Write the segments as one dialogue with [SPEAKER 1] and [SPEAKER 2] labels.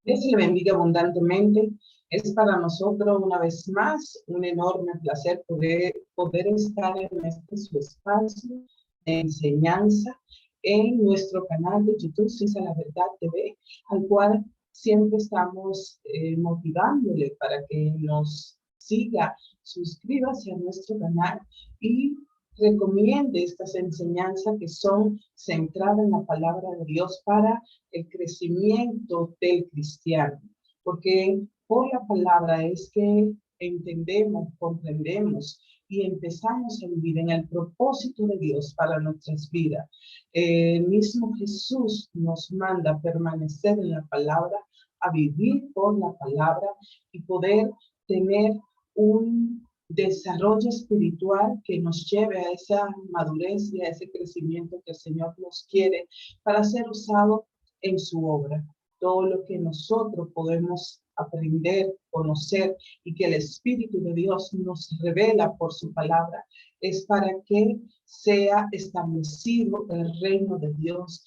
[SPEAKER 1] Dios le bendiga abundantemente. Es para nosotros una vez más un enorme placer poder estar en este su espacio de enseñanza en nuestro canal de YouTube, Cisa la Verdad TV, al cual siempre estamos motivándole para que nos siga, suscríbase a nuestro canal y recomiende estas enseñanzas que son centradas en la palabra de Dios para el crecimiento del cristiano, porque por la palabra es que entendemos, comprendemos y empezamos a vivir en el propósito de Dios para nuestras vidas. El mismo Jesús nos manda a permanecer en la palabra, a vivir por la palabra y poder tener un desarrollo espiritual que nos lleve a esa madurez y a ese crecimiento que el Señor nos quiere para ser usado en su obra. Todo lo que nosotros podemos aprender, conocer y que el Espíritu de Dios nos revela por su palabra es para que sea establecido el reino de Dios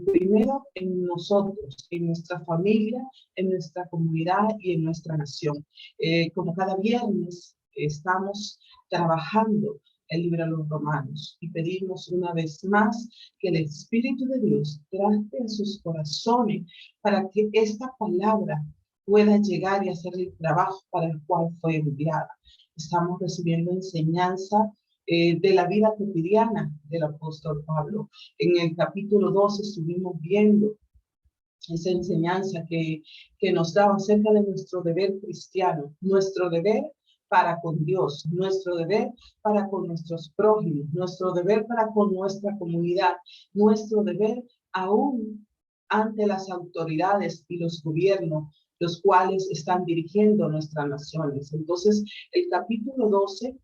[SPEAKER 1] primero en nosotros, en nuestra familia, en nuestra comunidad y en nuestra nación. Como cada viernes estamos trabajando el libro de los Romanos y pedimos una vez más que el Espíritu de Dios trate en sus corazones para que esta palabra pueda llegar y hacer el trabajo para el cual fue enviada. Estamos recibiendo enseñanza de la vida cotidiana del apóstol Pablo. En el capítulo 12 estuvimos viendo esa enseñanza que nos daba acerca de nuestro deber cristiano, nuestro deber para con Dios, nuestro deber para con nuestros prójimos, nuestro deber para con nuestra comunidad, nuestro deber aún ante las autoridades y los gobiernos, los cuales están dirigiendo nuestras naciones. Entonces, el capítulo 12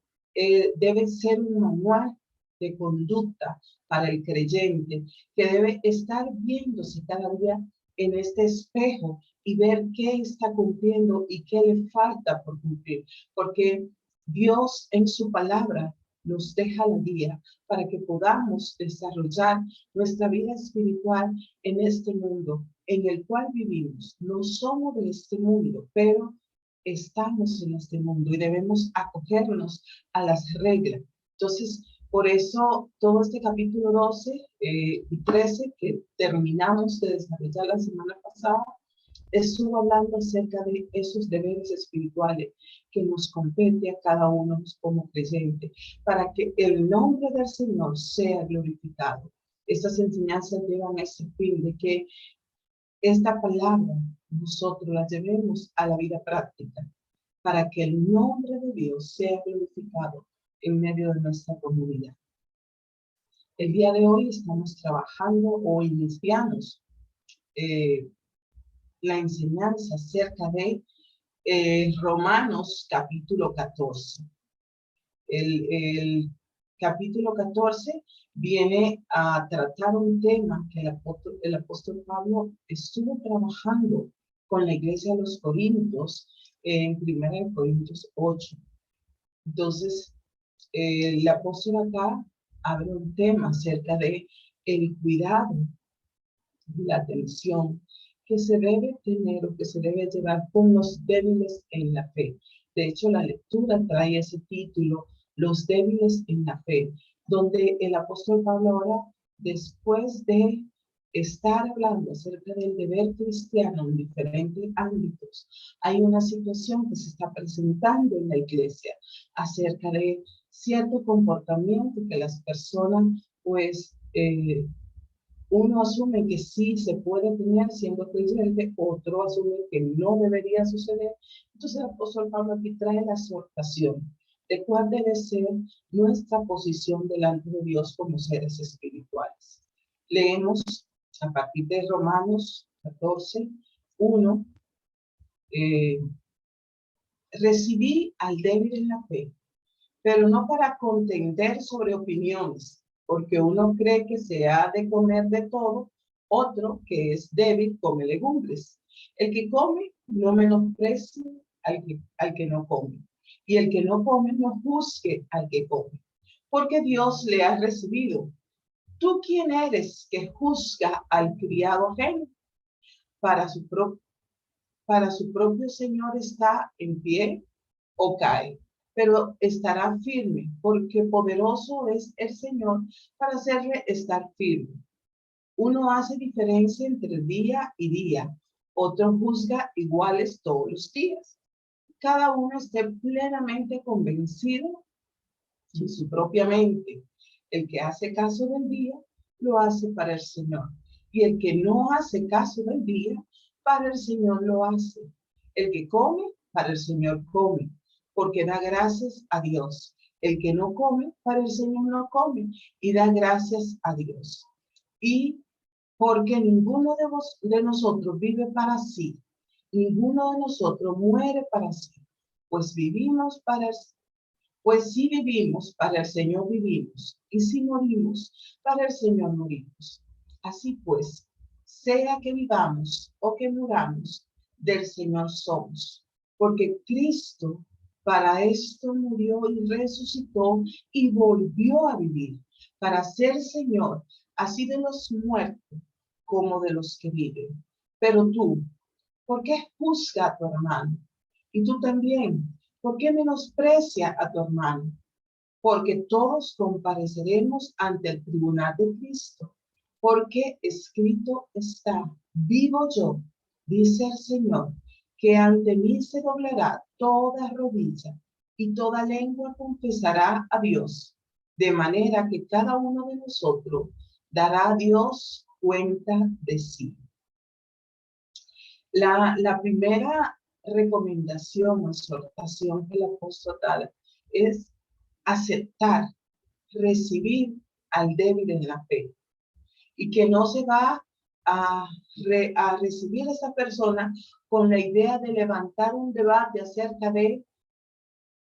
[SPEAKER 1] debe ser un manual de conducta para el creyente, que debe estar viéndose cada día en este espejo y ver qué está cumpliendo y qué le falta por cumplir, porque Dios en su palabra nos deja la guía para que podamos desarrollar nuestra vida espiritual en este mundo en el cual vivimos. No somos de este mundo, pero estamos en este mundo y debemos acogernos a las reglas. Entonces, por eso, todo este capítulo 12 y 13 que terminamos de desarrollar la semana pasada, estuvo hablando acerca de esos deberes espirituales que nos compete a cada uno como creyente, para que el nombre del Señor sea glorificado. Estas enseñanzas llevan a ese fin de que esta palabra nosotros la llevemos a la vida práctica, para que el nombre de Dios sea glorificado en medio de nuestra comunidad. El día de hoy estamos trabajando o iniciamos la enseñanza acerca de Romanos capítulo 14. El capítulo 14 viene a tratar un tema que el apóstol Pablo estuvo trabajando con la iglesia de los Corintios en 1 Corintios 8. Entonces, el apóstol acá abre un tema acerca de el cuidado y la atención que se debe tener o que se debe llevar con los débiles en la fe. De hecho, la lectura trae ese título, Los débiles en la fe, donde el apóstol Pablo ahora, después de estar hablando acerca del deber cristiano en diferentes ámbitos, hay una situación que se está presentando en la iglesia acerca de cierto comportamiento que las personas, pues, uno asume que sí se puede tener siendo creyente, otro asume que no debería suceder. Entonces el apóstol Pablo aquí trae la exhortación de cuál debe ser nuestra posición delante de Dios como seres espirituales. Leemos a partir de Romanos 14, 1. Recibí al débil en la fe, pero no para contender sobre opiniones, porque uno cree que se ha de comer de todo, otro que es débil come legumbres. El que come no menosprecie al que no come, y el que no come no juzgue al que come, porque Dios le ha recibido. ¿Tú quién eres que juzga al criado ajeno? Para su para su propio Señor está en pie o cae, pero estará firme, porque poderoso es el Señor para hacerle estar firme. Uno hace diferencia entre día y día, otro juzga iguales todos los días. Cada uno esté plenamente convencido en su propia mente. El que hace caso del día, lo hace para el Señor. Y el que no hace caso del día, para el Señor lo hace. El que come, para el Señor come, porque da gracias a Dios. El que no come, para el Señor no come, y da gracias a Dios. Y porque ninguno de nosotros vive para sí, ninguno de nosotros muere para sí, pues vivimos para pues si vivimos, para el Señor vivimos, y si morimos, para el Señor morimos. Así pues, sea que vivamos o que muramos, del Señor somos, porque Cristo para esto murió y resucitó y volvió a vivir, para ser Señor, así de los muertos como de los que viven. Pero tú, ¿por qué juzga a tu hermano? Y tú también, ¿por qué menosprecia a tu hermano? Porque todos compareceremos ante el tribunal de Cristo. Porque escrito está, vivo yo, dice el Señor, que ante mí se doblará toda rodilla y toda lengua confesará a Dios, de manera que cada uno de nosotros dará a Dios cuenta de sí. La primera recomendación o exhortación que el apóstol da es aceptar, recibir al débil en la fe y que no se va a recibir a esa persona con la idea de levantar un debate acerca de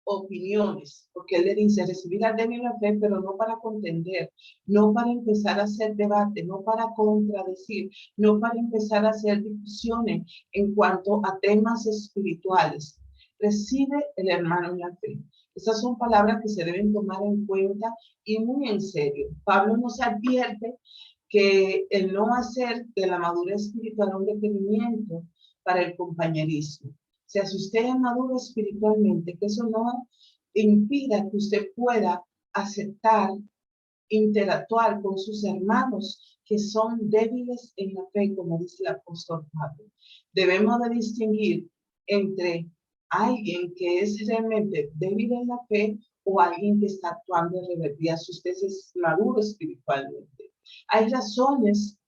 [SPEAKER 1] opiniones, porque él le dice recibir al débil en la fe, pero no para contender, no para empezar a hacer debate, no para contradecir, no para empezar a hacer discusiones en cuanto a temas espirituales. Recibe el hermano en la fe. Esas son palabras que se deben tomar en cuenta y muy en serio. Pablo nos advierte que el no hacer de la madurez espiritual un requerimiento para el compañerismo. O sea, si usted es maduro espiritualmente, que eso no impida que usted pueda aceptar, interactuar con sus hermanos que son débiles en la fe, como dice el apóstol Pablo. Debemos de distinguir entre alguien que es realmente débil en la fe o alguien que está actuando en rebeldía, si usted es maduro espiritualmente. Hay razones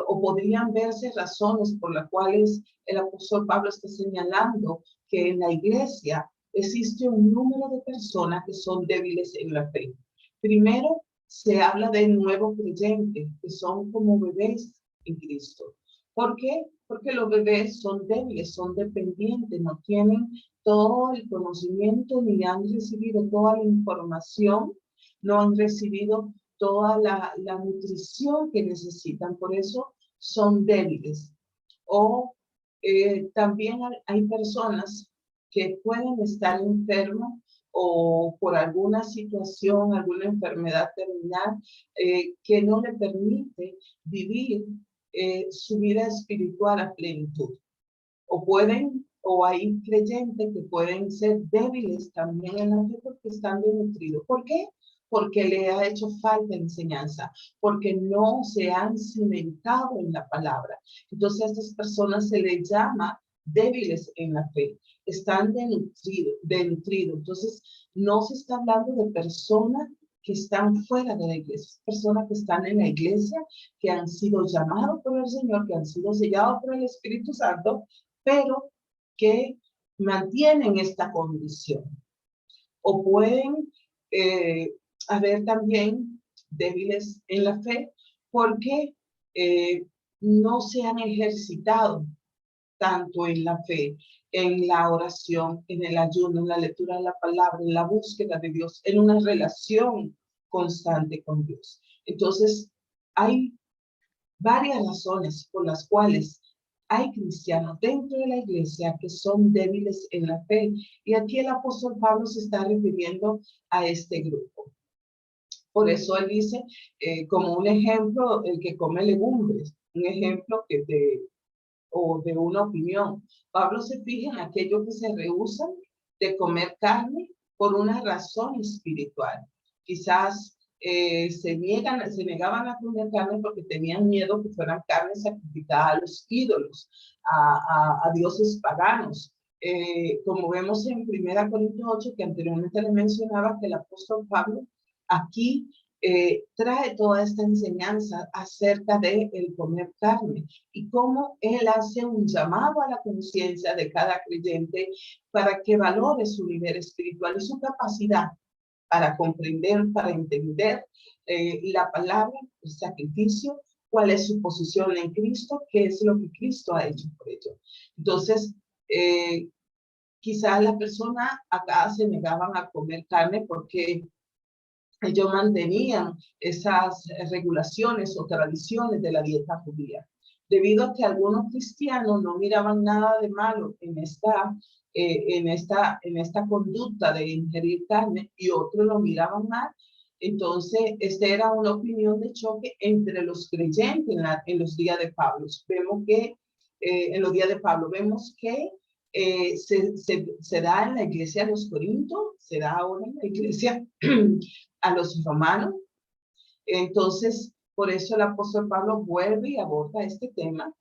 [SPEAKER 1] o podrían verse razones por las cuales el apóstol Pablo está señalando que en la iglesia existe un número de personas que son débiles en la fe. Primero, se habla de nuevos creyentes, que son como bebés en Cristo. ¿Por qué? Porque los bebés son débiles, son dependientes, no tienen todo el conocimiento ni han recibido toda la información, no han recibido toda la nutrición que necesitan, por eso son débiles. O también hay personas que pueden estar enfermas o por alguna situación, alguna enfermedad terminal que no le permite vivir su vida espiritual a plenitud. O hay creyentes que pueden ser débiles también en la fe porque están desnutridos. ¿Por qué? Porque le ha hecho falta enseñanza, porque no se han cimentado en la palabra. Entonces a estas personas se les llama débiles en la fe, están desnutridos. Entonces no se está hablando de personas que están fuera de la iglesia, personas que están en la iglesia, que han sido llamados por el Señor, que han sido sellados por el Espíritu Santo, pero que mantienen esta condición. O pueden haber también débiles en la fe porque no se han ejercitado tanto en la fe, en la oración, en el ayuno, en la lectura de la palabra, en la búsqueda de Dios, en una relación constante con Dios. Entonces, hay varias razones por las cuales hay cristianos dentro de la iglesia que son débiles en la fe. Y aquí el apóstol Pablo se está refiriendo a este grupo. Por eso él dice, como un ejemplo, el que come legumbres, un ejemplo o de una opinión. Pablo se fija en aquellos que se rehúsan de comer carne por una razón espiritual. Quizás se negaban a comer carne porque tenían miedo que fueran carnes sacrificadas a los ídolos, a dioses paganos. Como vemos en 1 Corintios 8, que anteriormente le mencionaba, que el apóstol Pablo aquí trae toda esta enseñanza acerca de el comer carne y cómo él hace un llamado a la conciencia de cada creyente para que valore su nivel espiritual y su capacidad para comprender, para entender la palabra, el sacrificio, cuál es su posición en Cristo, qué es lo que Cristo ha hecho por ello. Entonces, quizás las personas acá se negaban a comer carne porque ellos mantenían esas regulaciones o tradiciones de la dieta judía. Debido a que algunos cristianos no miraban nada de malo en esta conducta de ingerir carne y otros lo miraban mal, entonces esta era una opinión de choque entre los creyentes en los días de Pablo. Vemos que en los días de Pablo vemos que se da en la iglesia de los Corintios, se da ahora en la iglesia a los romanos. Entonces, por eso el apóstol Pablo vuelve y aborda este tema,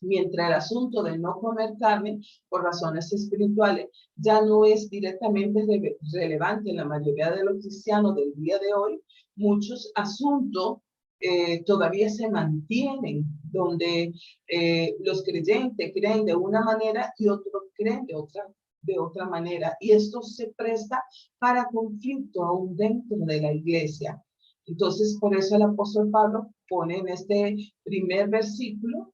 [SPEAKER 1] mientras el asunto de no comer carne por razones espirituales ya no es directamente relevante en la mayoría de los cristianos del día de hoy. Muchos asuntos todavía se mantienen donde los creyentes creen de una manera y otros creen de otra manera, y esto se presta para conflicto aún dentro de la iglesia. Entonces, por eso el apóstol Pablo pone en este primer versículo,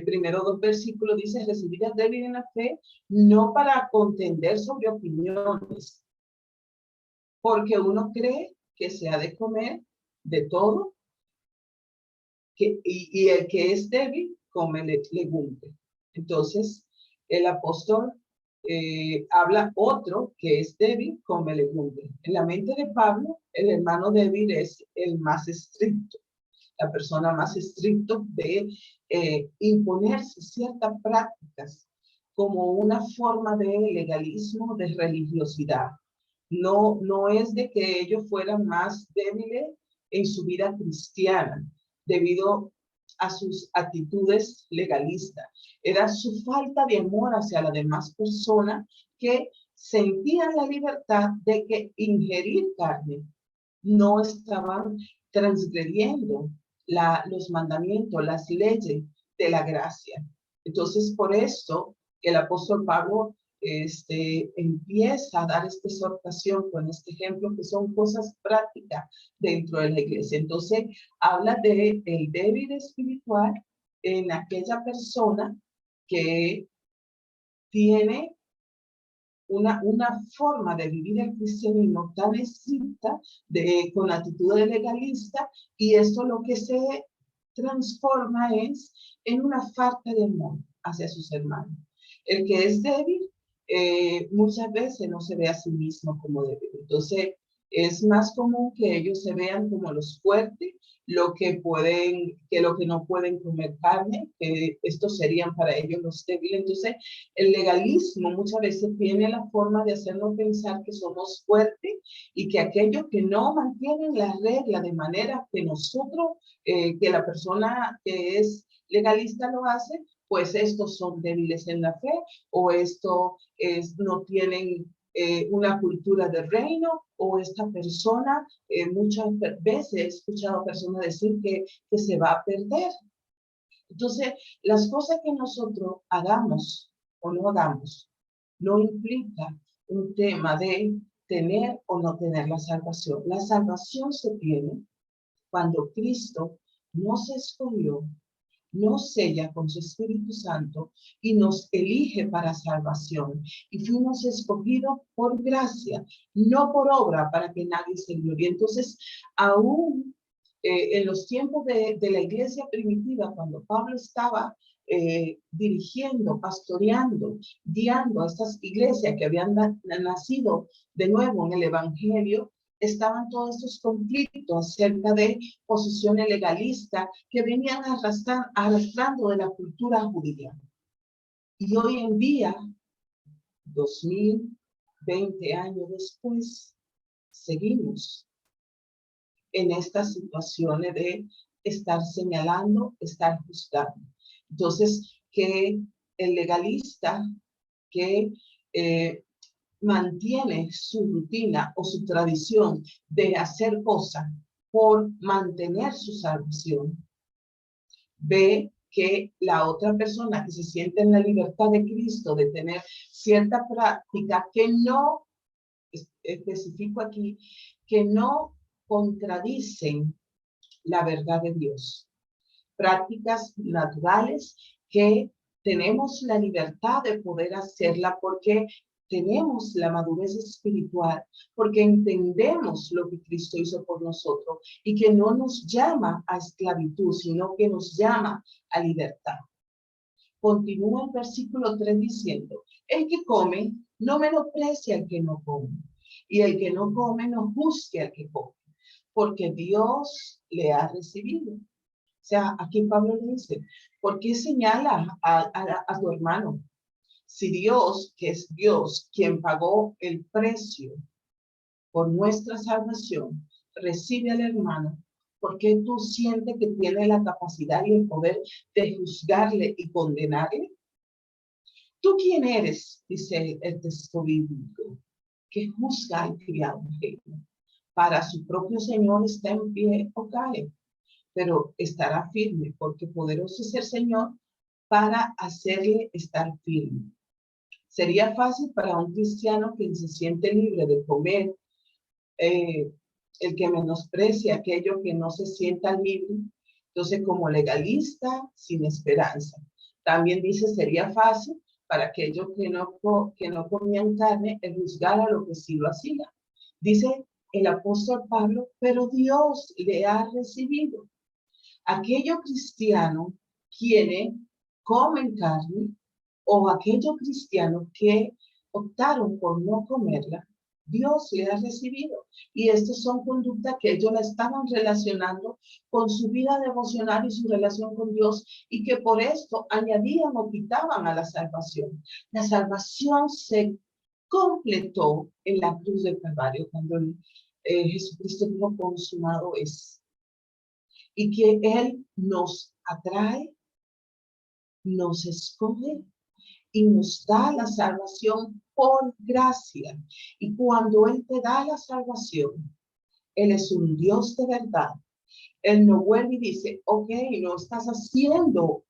[SPEAKER 1] primero 2 versículos, dice: recibid débil en la fe, no para contender sobre opiniones, porque uno cree que se ha de comer de todo, y el que es débil come legumbre. Entonces, el apóstol habla otro que es débil, come legumbre. En la mente de Pablo, el hermano débil es el más estricto, la persona más estricta de imponerse ciertas prácticas como una forma de legalismo, de religiosidad. No es de que ellos fueran más débiles en su vida cristiana debido a sus actitudes legalistas. Era su falta de amor hacia la demás persona que sentían la libertad de que ingerir carne no estaban transgrediendo los mandamientos, las leyes de la gracia. Entonces, por esto, el apóstol Pablo empieza a dar esta exhortación con este ejemplo, que son cosas prácticas dentro de la iglesia. Entonces, habla de el débil espiritual en aquella persona que tiene una forma de vivir el cristianismo tan estricta, con actitudes legalistas, y esto lo que se transforma es en una falta de amor hacia sus hermanos. El que es débil muchas veces no se ve a sí mismo como débil. Entonces, es más común que ellos se vean como los fuertes, lo que no pueden comer carne, que estos serían para ellos los débiles. Entonces, el legalismo muchas veces tiene la forma de hacernos pensar que somos fuertes y que aquellos que no mantienen la regla de manera que nosotros, que la persona que es legalista lo hace, pues estos son débiles en la fe, o no tienen una cultura de reino, o esta persona, muchas veces he escuchado a personas decir que se va a perder. Entonces, las cosas que nosotros hagamos o no hagamos no implica un tema de tener o no tener la salvación. La salvación se tiene cuando Cristo nos escogió, nos sella con su Espíritu Santo y nos elige para salvación. Y fuimos escogidos por gracia, no por obra, para que nadie se gloríe. Entonces, aún en los tiempos de la iglesia primitiva, cuando Pablo estaba dirigiendo, pastoreando, guiando a estas iglesias que habían nacido de nuevo en el Evangelio, estaban todos estos conflictos acerca de posiciones legalistas que venían arrastrando de la cultura judía. Y hoy en día, 2020 años después, seguimos en estas situaciones de estar señalando, estar juzgando. Entonces, que el legalista que mantiene su rutina o su tradición de hacer cosas por mantener su salvación, ve que la otra persona que se siente en la libertad de Cristo de tener cierta práctica que no, especifico aquí, que no contradicen la verdad de Dios. Prácticas naturales que tenemos la libertad de poder hacerla porque tenemos la madurez espiritual, porque entendemos lo que Cristo hizo por nosotros y que no nos llama a esclavitud, sino que nos llama a libertad. Continúa el versículo 3 diciendo, el que come no menosprecia al que no come, y el que no come no juzgue al que come, porque Dios le ha recibido. O sea, aquí Pablo le dice, ¿por qué señala a tu hermano? Si Dios, que es Dios, quien pagó el precio por nuestra salvación, recibe al hermano, ¿por qué tú sientes que tiene la capacidad y el poder de juzgarle y condenarle? ¿Tú quién eres? Dice el texto bíblico, que juzga al criado ajeno. Para su propio Señor está en pie o cae, pero estará firme, porque poderoso es el Señor para hacerle estar firme. Sería fácil para un cristiano que se siente libre de comer, el que menosprecia aquello que no se sienta libre, entonces como legalista, sin esperanza. También dice, sería fácil para aquellos que no comían carne, el juzgar a lo que sí lo hacía. Dice el apóstol Pablo, pero Dios le ha recibido. Aquellos cristianos quienes comen carne o aquellos cristianos que optaron por no comerla, Dios le ha recibido. Y estas son conductas que ellos la estaban relacionando con su vida devocional y su relación con Dios, y que por esto añadían o quitaban a la salvación. La salvación se completó en la cruz del Calvario, cuando Jesucristo dijo, consumado es. Y que Él nos atrae, nos escoge y nos da la salvación por gracia. Y cuando Él te da la salvación, Él es un Dios de verdad. Él no vuelve y dice, ok, no estás haciendo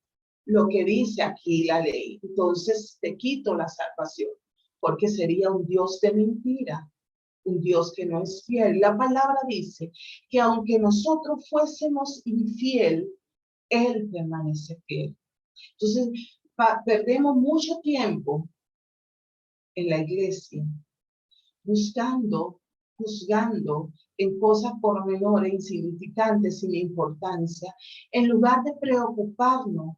[SPEAKER 1] lo que dice aquí la ley, entonces te quito la salvación, porque sería un Dios de mentira, un Dios que no es fiel. La palabra dice que aunque nosotros fuésemos infiel, Él permanece fiel. Entonces, perdemos mucho tiempo en la iglesia buscando, juzgando en cosas pormenores, insignificantes, sin importancia, en lugar de preocuparnos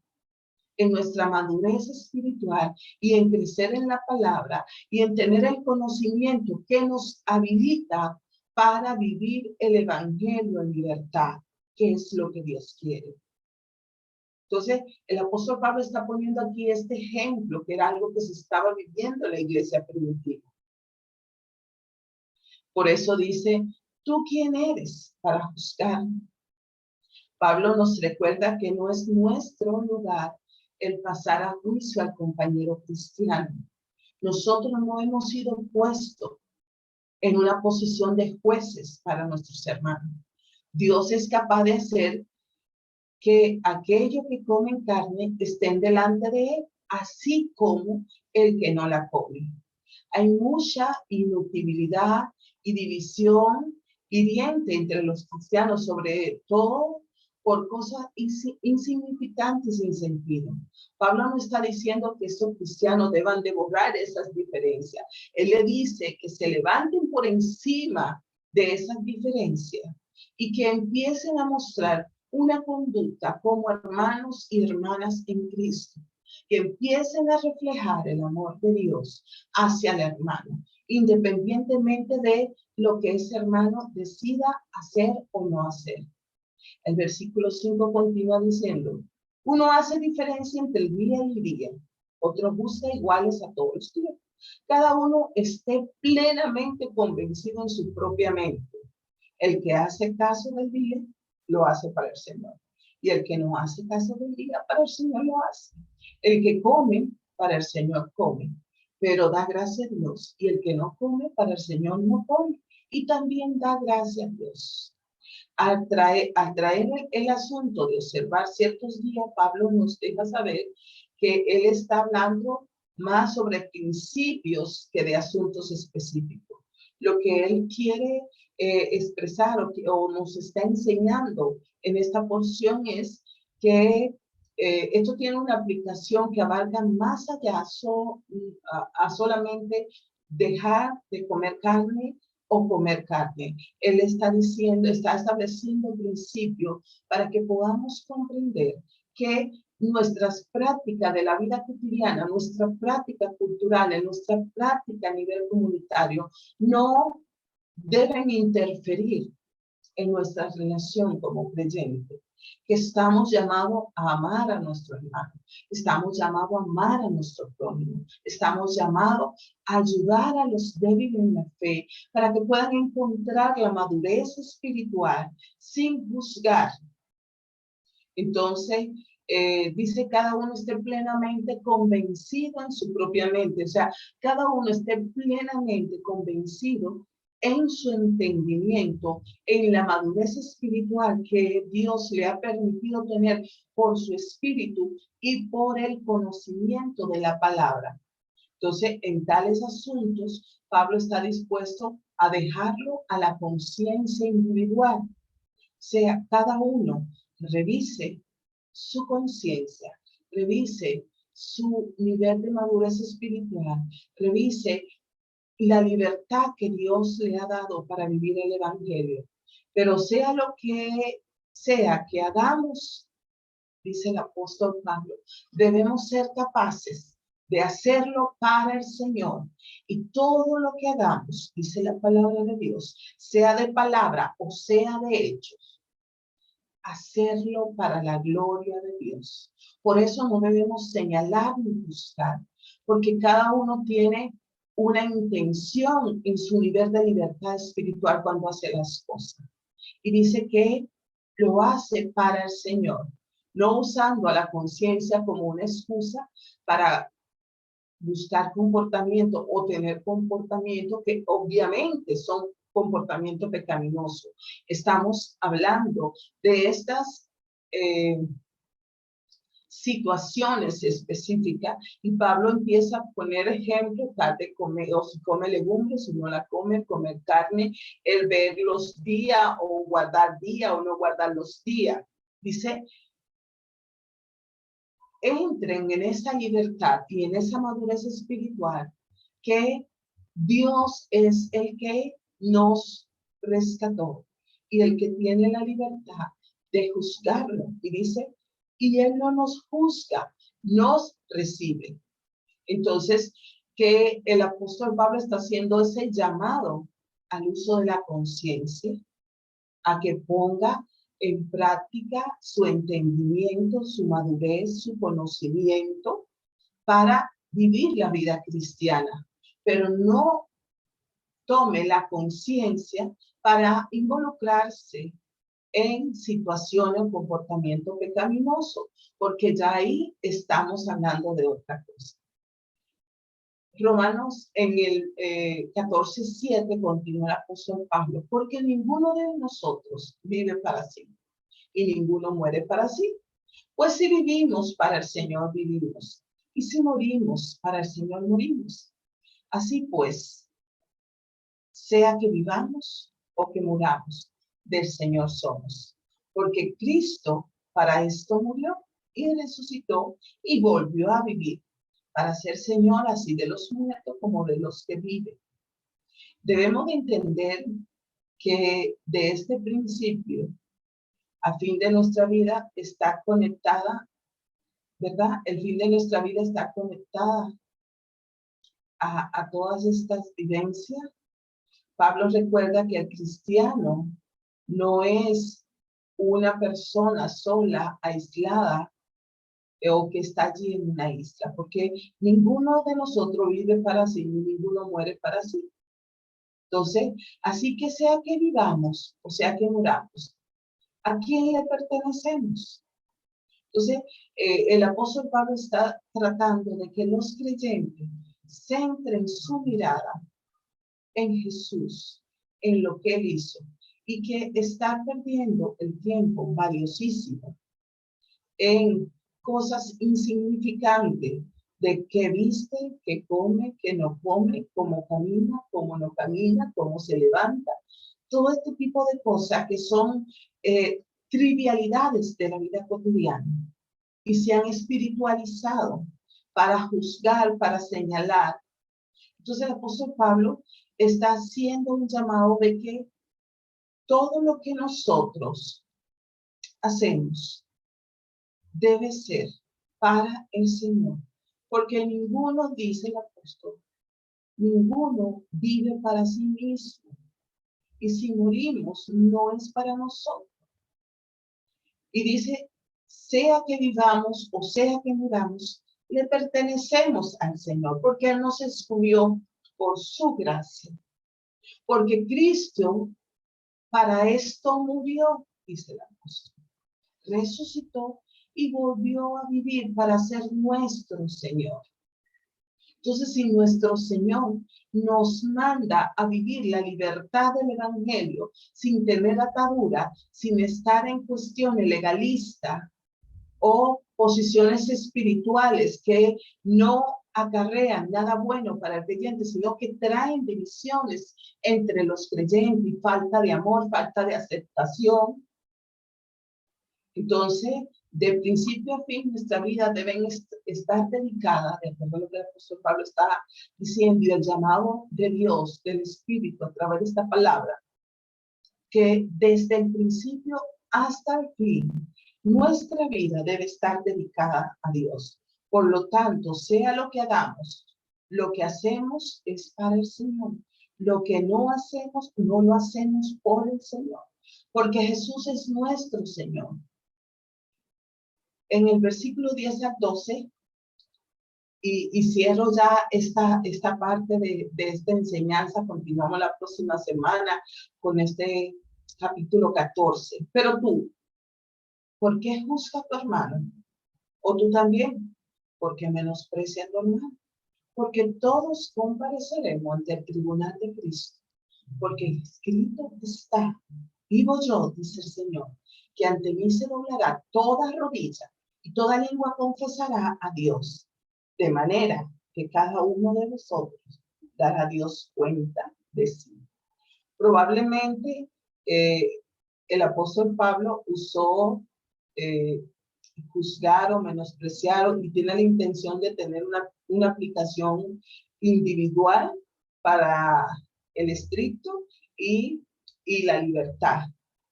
[SPEAKER 1] en nuestra madurez espiritual y en crecer en la palabra y en tener el conocimiento que nos habilita para vivir el evangelio en libertad, que es lo que Dios quiere. Entonces, el apóstol Pablo está poniendo aquí este ejemplo, que era algo que se estaba viviendo en la iglesia primitiva. Por eso dice, ¿tú quién eres para juzgar? Pablo nos recuerda que no es nuestro lugar el pasar a juicio al compañero cristiano. Nosotros no hemos sido puestos en una posición de jueces para nuestros hermanos. Dios es capaz de hacer que aquellos que comen carne estén delante de Él, así como el que no la come. Hay mucha inutilidad y división hiriente entre los cristianos, sobre todo por cosas insignificantes sin sentido. Pablo no está diciendo que estos cristianos deban de borrar esas diferencias. Él le dice que se levanten por encima de esas diferencias y que empiecen a mostrar una conducta como hermanos y hermanas en Cristo, que empiecen a reflejar el amor de Dios hacia el hermano independientemente de lo que ese hermano decida hacer o no hacer. El versículo 5 continúa diciendo, uno hace diferencia entre el día y el día, otro busca iguales a todos los días. Cada uno esté plenamente convencido en su propia mente. El que hace caso del día, lo hace para el Señor. Y el que no hace caso del día, para el Señor lo hace. El que come, para el Señor come. Pero da gracias a Dios. Y el que no come, para el Señor no come. Y también da gracias a Dios. Al traer el asunto de observar ciertos días, Pablo nos deja saber que él está hablando más sobre principios que de asuntos específicos. Lo que él quiere expresar o nos está enseñando en esta porción es que esto tiene una aplicación que abarca más allá a solamente dejar de comer carne o comer carne. Él está diciendo, está estableciendo un principio para que podamos comprender que nuestras prácticas de la vida cotidiana, nuestra práctica cultural, nuestra práctica a nivel comunitario, no deben interferir en nuestra relación como creyentes, que estamos llamados a amar a nuestro hermano, estamos llamados a amar a nuestro prójimo, estamos llamados a ayudar a los débiles en la fe para que puedan encontrar la madurez espiritual sin juzgar. Entonces, dice cada uno esté plenamente convencido en su propia mente, o sea, cada uno esté plenamente convencido en su entendimiento, en la madurez espiritual que Dios le ha permitido tener por su espíritu y por el conocimiento de la palabra. Entonces, en tales asuntos, Pablo está dispuesto a dejarlo a la conciencia individual. O sea, cada uno revise su conciencia, revise su nivel de madurez espiritual, revise la libertad que Dios le ha dado para vivir el evangelio. Pero sea lo que sea que hagamos, dice el apóstol Pablo, debemos ser capaces de hacerlo para el Señor. Y todo lo que hagamos, dice la palabra de Dios, sea de palabra o sea de hechos, hacerlo para la gloria de Dios. Por eso no debemos señalar ni buscar, porque cada uno tiene una intención en su nivel de libertad espiritual cuando hace las cosas. Y dice que lo hace para el Señor, no usando a la conciencia como una excusa para buscar comportamiento o tener comportamiento que obviamente son comportamiento pecaminoso. Estamos hablando de estas situaciones específicas y Pablo empieza a poner ejemplos de comer, o si come legumbres, si no la come, comer carne, el ver los días o guardar días o no guardar los días. Dice, entren en esa libertad y en esa madurez espiritual que Dios es el que nos rescató y el que tiene la libertad de juzgarlo. Y dice, y Él no nos juzga, nos recibe. Entonces, que el apóstol Pablo está haciendo ese llamado al uso de la conciencia, a que ponga en práctica su entendimiento, su madurez, su conocimiento para vivir la vida cristiana, pero no tome la conciencia para involucrarse en situaciones o comportamiento pecaminoso, porque ya ahí estamos hablando de otra cosa. Romanos en el 14:7 continúa el apóstol Pablo, porque ninguno de nosotros vive para sí y ninguno muere para sí. Pues si vivimos para el Señor, vivimos. Y si morimos, para el Señor morimos. Así pues, sea que vivamos o que muramos, del Señor somos. Porque Cristo para esto murió y resucitó y volvió a vivir, para ser Señor así de los muertos como de los que viven. Debemos de entender que de este principio, a fin de nuestra vida, está conectada, ¿verdad? El fin de nuestra vida está conectada a todas estas vivencias, Pablo recuerda que el cristiano no es una persona sola, aislada, o que está allí en una isla, porque ninguno de nosotros vive para sí, ni ninguno muere para sí. Entonces, así que sea que vivamos, o sea que muramos, ¿a quién le pertenecemos? Entonces, el apóstol Pablo está tratando de que los creyentes centren su mirada en Jesús, en lo que Él hizo, y que están perdiendo el tiempo valiosísimo en cosas insignificantes de qué viste, qué come, qué no come, cómo camina, cómo no camina, cómo se levanta. Todo este tipo de cosas que son trivialidades de la vida cotidiana y se han espiritualizado para juzgar, para señalar. Entonces el apóstol Pablo está haciendo un llamado de que todo lo que nosotros hacemos debe ser para el Señor, porque ninguno, dice el apóstol, ninguno vive para sí mismo, y si morimos no es para nosotros. Y dice, sea que vivamos o sea que muramos, le pertenecemos al Señor, porque Él nos escogió por su gracia, porque Cristo para esto murió, dice el apóstol, resucitó y volvió a vivir para ser nuestro Señor. Entonces, si nuestro Señor nos manda a vivir la libertad del Evangelio sin tener atadura, sin estar en cuestiones legalistas o posiciones espirituales que no acarrean nada bueno para el creyente, sino que traen divisiones entre los creyentes y falta de amor, falta de aceptación. Entonces, de principio a fin, nuestra vida debe estar dedicada, de acuerdo a lo que el apóstol Pablo está diciendo, y el llamado de Dios, del Espíritu, a través de esta palabra, que desde el principio hasta el fin, nuestra vida debe estar dedicada a Dios. Por lo tanto, sea lo que hagamos, lo que hacemos es para el Señor. Lo que no hacemos, no lo hacemos por el Señor, porque Jesús es nuestro Señor. En el versículo 10 al 12, y cierro ya esta parte de esta enseñanza, continuamos la próxima semana con este capítulo 14. Pero tú, ¿por qué juzgas a tu hermano? O tú también, ¿por qué menosprecias a tu hermano? Porque todos compareceremos ante el tribunal de Cristo, porque escrito está, vivo yo, dice el Señor, que ante mí se doblará toda rodilla y toda lengua confesará a Dios, de manera que cada uno de nosotros dará a Dios cuenta de sí. Probablemente el apóstol Pablo usó juzgar o menospreciar y tiene la intención de tener una aplicación individual para el estricto y la libertad.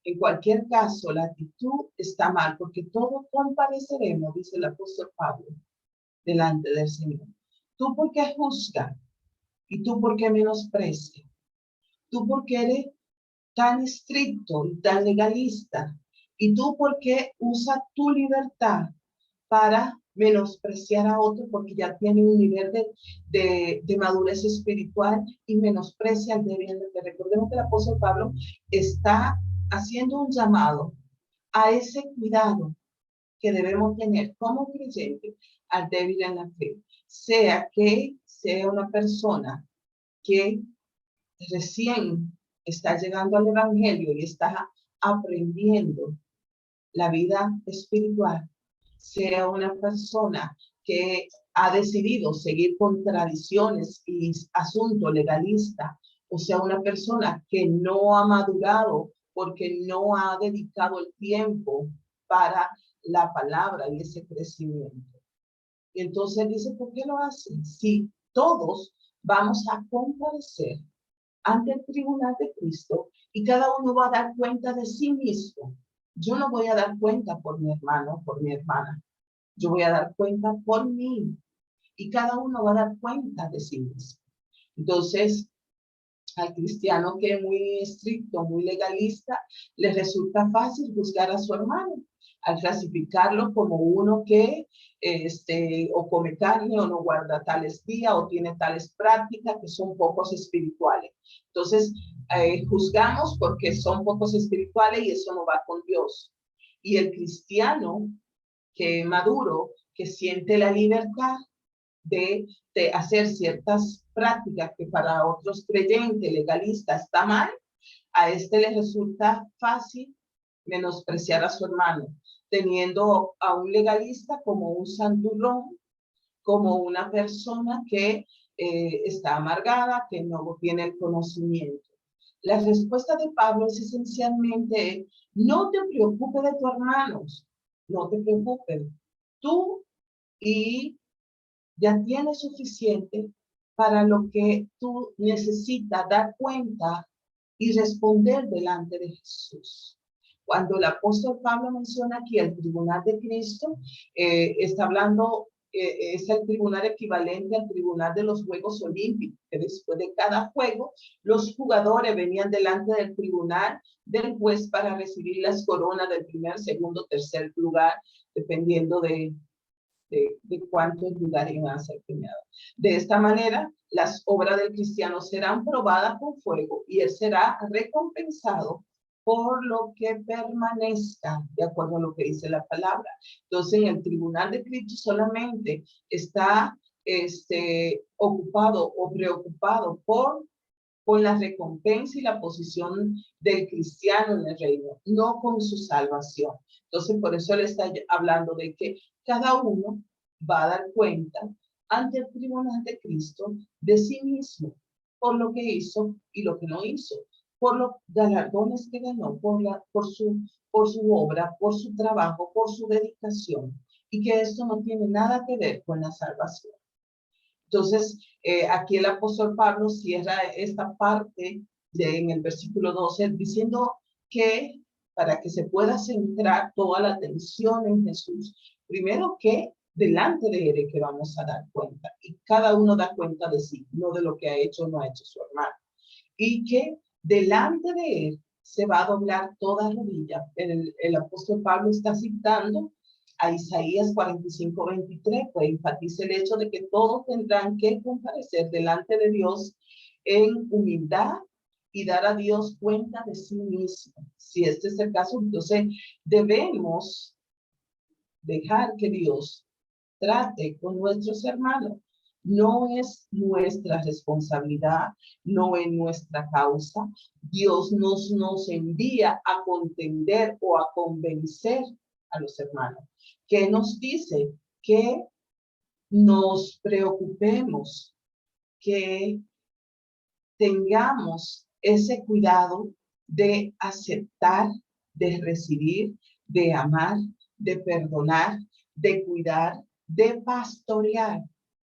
[SPEAKER 1] En cualquier caso, la actitud está mal, porque todos compareceremos, dice el apóstol Pablo, delante del Señor. ¿Tú por qué juzgas? ¿Y tú por qué menosprecias? ¿Tú por qué eres tan estricto y tan legalista? ¿Y tú por qué usas tu libertad para menospreciar a otro porque ya tiene un nivel de madurez espiritual y menosprecia al débil? Recordemos que el apóstol Pablo está haciendo un llamado a ese cuidado que debemos tener como creyentes al débil en la fe, sea que sea una persona que recién está llegando al Evangelio y está aprendiendo la vida espiritual, sea una persona que ha decidido seguir con tradiciones y asuntos legalistas, o sea una persona que no ha madurado porque no ha dedicado el tiempo para la palabra y ese crecimiento. Y entonces dice, ¿por qué lo hacen? Si todos vamos a comparecer ante el tribunal de Cristo y cada uno va a dar cuenta de sí mismo. Yo no voy a dar cuenta por mi hermano, por mi hermana. Yo voy a dar cuenta por mí. Y cada uno va a dar cuenta de sí mismo. Entonces, al cristiano que es muy estricto, muy legalista, le resulta fácil juzgar a su hermano, al clasificarlo como uno que o come carne o no guarda tales días o tiene tales prácticas que son pocos espirituales. Entonces, juzgamos porque son pocos espirituales y eso no va con Dios. Y el cristiano que maduro, que siente la libertad de hacer ciertas prácticas que para otros creyentes legalistas está mal, a este le resulta fácil menospreciar a su hermano, teniendo a un legalista como un santurrón, como una persona que está amargada, que no tiene el conocimiento. La respuesta de Pablo es esencialmente, no te preocupes de tus hermanos, no te preocupes. Tú y ya tienes suficiente para lo que tú necesitas dar cuenta y responder delante de Jesús. Cuando el apóstol Pablo menciona aquí el tribunal de Cristo, está hablando, es el tribunal equivalente al tribunal de los Juegos Olímpicos, que después de cada juego, los jugadores venían delante del tribunal del juez para recibir las coronas del primer, segundo, tercer lugar, dependiendo de cuántos lugares iban a ser premiados. De esta manera, las obras del cristiano serán probadas con fuego y él será recompensado por lo que permanezca, de acuerdo a lo que dice la palabra. Entonces, en el tribunal de Cristo solamente está ocupado o preocupado por la recompensa y la posición del cristiano en el reino, no con su salvación. Entonces, por eso le está hablando de que cada uno va a dar cuenta ante el tribunal de Cristo de sí mismo, por lo que hizo y lo que no hizo, por los galardones que ganó, por su obra, por su trabajo, por su dedicación, y que esto no tiene nada que ver con la salvación. Entonces, aquí el apóstol Pablo cierra esta parte en el versículo 12 diciendo que para que se pueda centrar toda la atención en Jesús, primero que delante de él es que vamos a dar cuenta, y cada uno da cuenta de sí, no de lo que ha hecho o no ha hecho su hermano, y que delante de él se va a doblar toda rodilla. El apóstol Pablo está citando a Isaías 45:23, pues enfatiza el hecho de que todos tendrán que comparecer delante de Dios en humildad y dar a Dios cuenta de sí mismo. Si este es el caso, entonces debemos dejar que Dios trate con nuestros hermanos. No es nuestra responsabilidad, no es nuestra causa. Dios nos envía a contender o a convencer a los hermanos. ¿Qué nos dice? Que nos preocupemos, que tengamos ese cuidado de aceptar, de recibir, de amar, de perdonar, de cuidar, de pastorear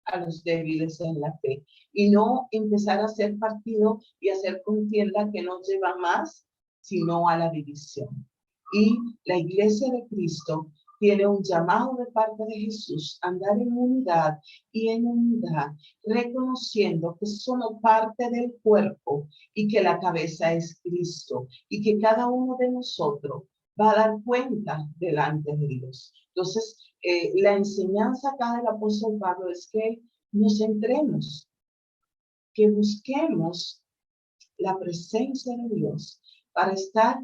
[SPEAKER 1] a los débiles en la fe y no empezar a hacer partido y hacer contienda que nos lleva más, sino a la división. Y la iglesia de Cristo tiene un llamado de parte de Jesús a andar en unidad y en unidad, reconociendo que somos parte del cuerpo y que la cabeza es Cristo y que cada uno de nosotros va a dar cuenta delante de Dios. Entonces, la enseñanza acá del apóstol Pablo es que nos centremos, que busquemos la presencia de Dios para estar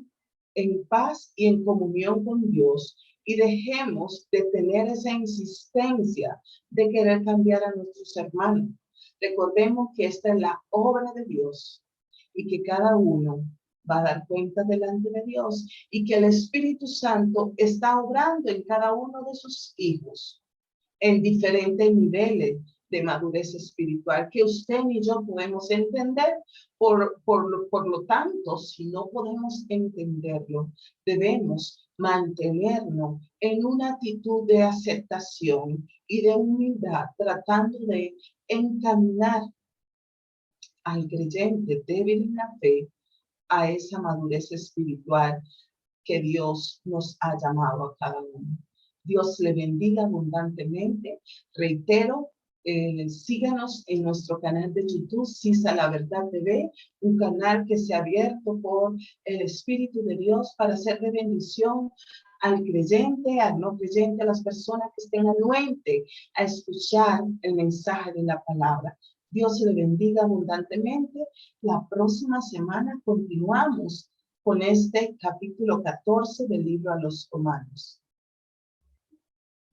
[SPEAKER 1] en paz y en comunión con Dios y dejemos de tener esa insistencia de querer cambiar a nuestros hermanos. Recordemos que esta es la obra de Dios y que cada uno va a dar cuenta delante de Dios y que el Espíritu Santo está obrando en cada uno de sus hijos en diferentes niveles de madurez espiritual que usted ni yo podemos entender. Por lo tanto, si no podemos entenderlo, debemos mantenernos en una actitud de aceptación y de humildad, tratando de encaminar al creyente débil en la fe a esa madurez espiritual que Dios nos ha llamado a cada uno. Dios le bendiga abundantemente. Reitero, Síganos en nuestro canal de YouTube, Sisa la Verdad TV, un canal que se ha abierto por el Espíritu de Dios para ser de bendición al creyente, al no creyente, a las personas que estén anuentes a escuchar el mensaje de la palabra. Dios le bendiga abundantemente. La próxima semana continuamos con este capítulo 14 del libro a los Romanos.